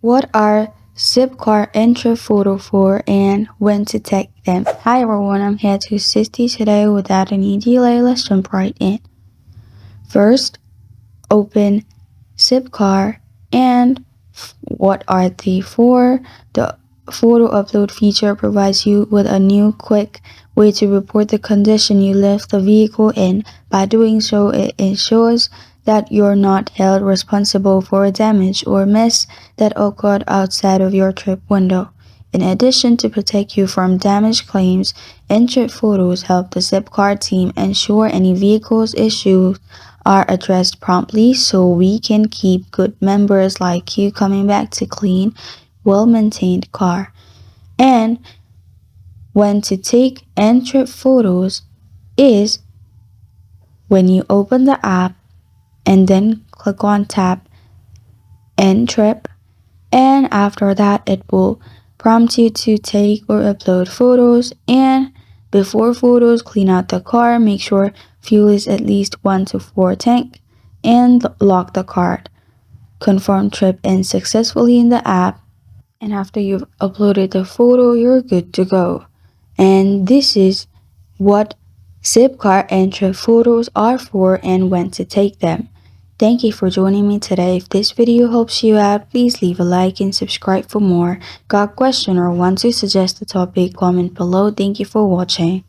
What are Zipcar End-Trip Photo for and when to take them? Hi everyone, I'm here to assist you today. Without any delay, let's jump right in. First, open Zipcar and what are they for? The photo upload feature provides you with a new quick way to report the condition you left the vehicle in. By doing so, it ensures that you're not held responsible for damage or mess that occurred outside of your trip window. In addition to protect you from damage claims, End-Trip Photos help the Zipcar team ensure any vehicle's issues are addressed promptly so we can keep good members like you coming back to clean, well-maintained car. And when to take End-Trip Photos is when you open the app and then click on tap End-Trip, and after that it will prompt you to take or upload photos. And before photos, clean out the car, make sure fuel is at least 1 to 4 tank, and lock the card. Confirm trip ends successfully in the app, and after you've uploaded the photo, you're good to go. And this is what Zipcar End-Trip Photos are for and when to take them. Thank you for joining me today. If this video helps you out, please leave a like and subscribe for more. Got a question or want to suggest a topic? Comment below. Thank you for watching.